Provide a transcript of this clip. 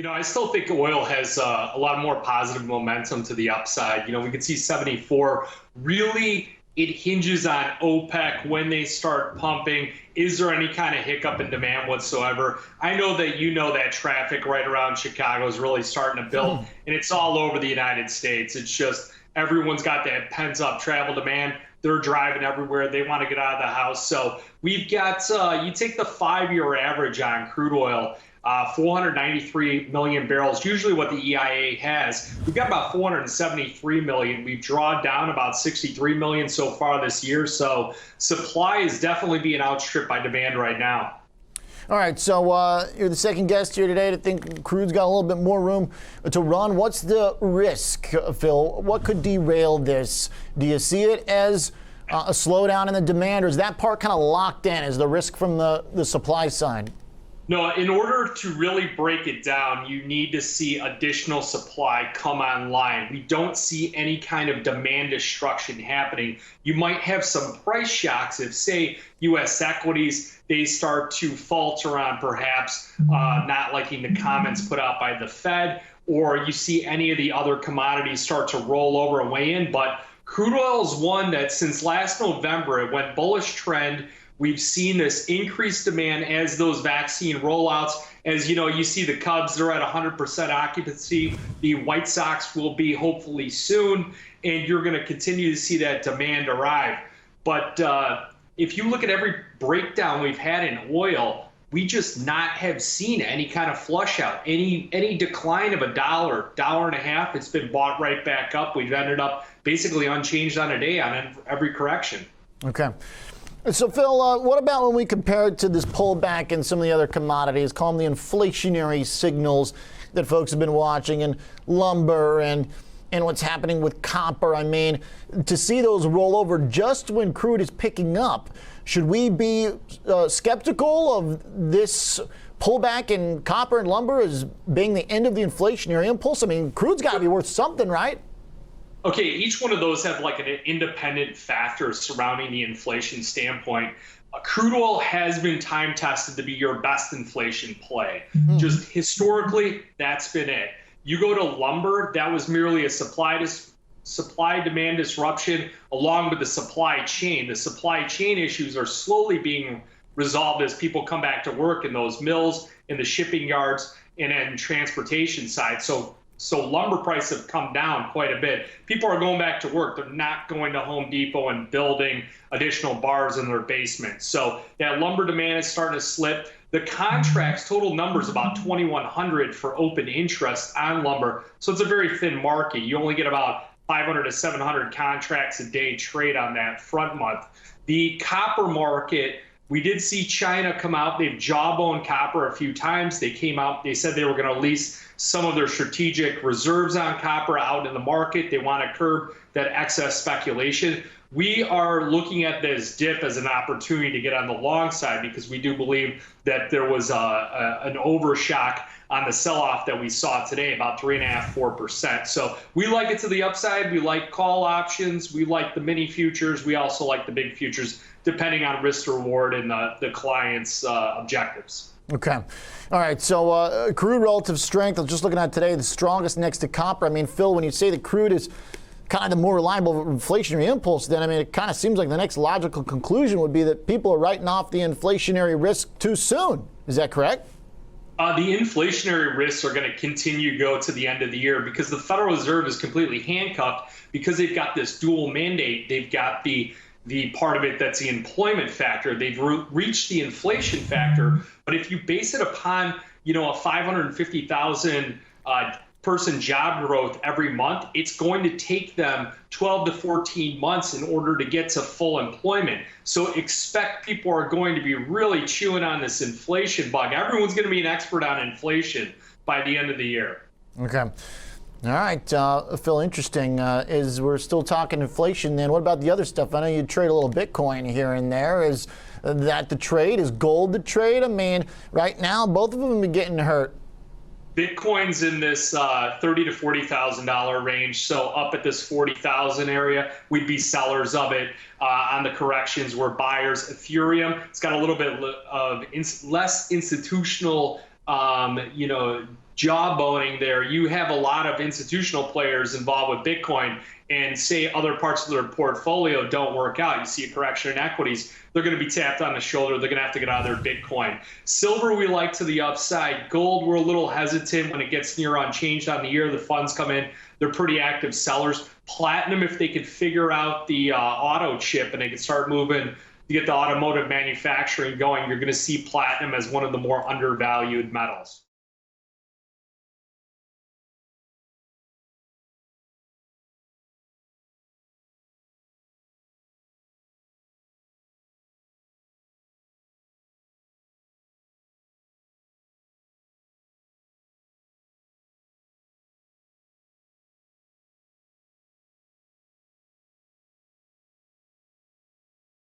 I still think oil has a lot more positive momentum to the upside. We could see 74. Really, it hinges on OPEC when they start pumping. Is there any kind of hiccup in demand whatsoever? I know that that traffic right around Chicago is really starting to build, and it's all over the United States. It's just everyone's got that pent up travel demand. They're driving everywhere. They want to get out of the house. So we've got, you take the 5-year average on crude oil, 493 million barrels, usually what the EIA has. We've got about 473 million. We've drawn down about 63 million so far this year. So supply is definitely being outstripped by demand right now. All right, so you're the second guest here today to think crude's got a little bit more room to run. What's the risk, Phil? What could derail this? Do you see it as a slowdown in the demand, or is that part kind of locked in as the risk from the supply side? No, in order to really break it down, you need to see additional supply come online. We don't see any kind of demand destruction happening. You might have some price shocks if, say, U.S. equities, they start to falter on perhaps not liking the comments put out by the Fed, or you see any of the other commodities start to roll over and weigh in. But crude oil is one that since last November, it went bullish trend. We've seen this increased demand as those vaccine rollouts. As you see the Cubs, they're at 100% occupancy. The White Sox will be hopefully soon, and you're going to continue to see that demand arrive. But if you look at every breakdown we've had in oil, we just not have seen any kind of flush out, any decline of $1, $1.50. It's been bought right back up. We've ended up basically unchanged on a day on every correction. Okay. So, Phil, what about when we compare it to this pullback in some of the other commodities, call them the inflationary signals that folks have been watching, and lumber and what's happening with copper? I mean, to see those roll over just when crude is picking up, should we be skeptical of this pullback in copper and lumber as being the end of the inflationary impulse? I mean, crude's got to be worth something, right? Okay, each one of those have like an independent factor surrounding the inflation standpoint. Crude oil has been time tested to be your best inflation play. Just historically, that's been it. You go to lumber, that was merely a supply demand disruption along with the supply chain. The supply chain issues are slowly being resolved as people come back to work in those mills, in the shipping yards, and in transportation side. So lumber prices have come down quite a bit. People are going back to work. They're not going to Home Depot and building additional bars in their basement. So that lumber demand is starting to slip. The contracts, total numbers about 2,100 for open interest on lumber. So it's a very thin market. You only get about 500 to 700 contracts a day trade on that front month. The copper market, we did see China come out. They've jawboned copper a few times. They came out, they said they were going to lease some of their strategic reserves on copper out in the market. They want to curb that excess speculation. We are looking at this dip as an opportunity to get on the long side because we do believe that there was an overshock on the sell-off that we saw today, about 3.5%, 4%. So we like it to the upside. We like call options. We like the mini futures. We also like the big futures, depending on risk to reward and the client's objectives. Okay. All right. So crude relative strength, I was just looking at today, the strongest next to copper. I mean, Phil, when you say that crude is kind of the more reliable inflationary impulse, then, I mean, it kind of seems like the next logical conclusion would be that people are writing off the inflationary risk too soon. Is that correct? The inflationary risks are going to continue to go to the end of the year because the Federal Reserve is completely handcuffed because they've got this dual mandate. They've got the part of it that's the employment factor. They've reached the inflation factor. But if you base it upon, a 550,000 person job growth every month, it's going to take them 12 to 14 months in order to get to full employment. So expect people are going to be really chewing on this inflation bug. Everyone's going to be an expert on inflation by the end of the year. Okay. All right, Phil, interesting. Is we're still talking inflation then. What about the other stuff? I know you trade a little Bitcoin here and there. Is that the trade? Is gold the trade? I mean, right now, both of them have been getting hurt. Bitcoin's in this $30,000 to $40,000 range. So up at this 40,000 area, we'd be sellers of it. On the corrections, we're buyers. Ethereum, it's got a little bit of less institutional, jawboning there. You have a lot of institutional players involved with Bitcoin, and say other parts of their portfolio don't work out. You see a correction in equities, they're going to be tapped on the shoulder. They're going to have to get out of their Bitcoin. Silver, we like to the upside. Gold, we're a little hesitant when it gets near unchanged on the year. The funds come in. They're pretty active sellers. Platinum, if they could figure out the auto chip and they could start moving to get the automotive manufacturing going, you're going to see platinum as one of the more undervalued metals.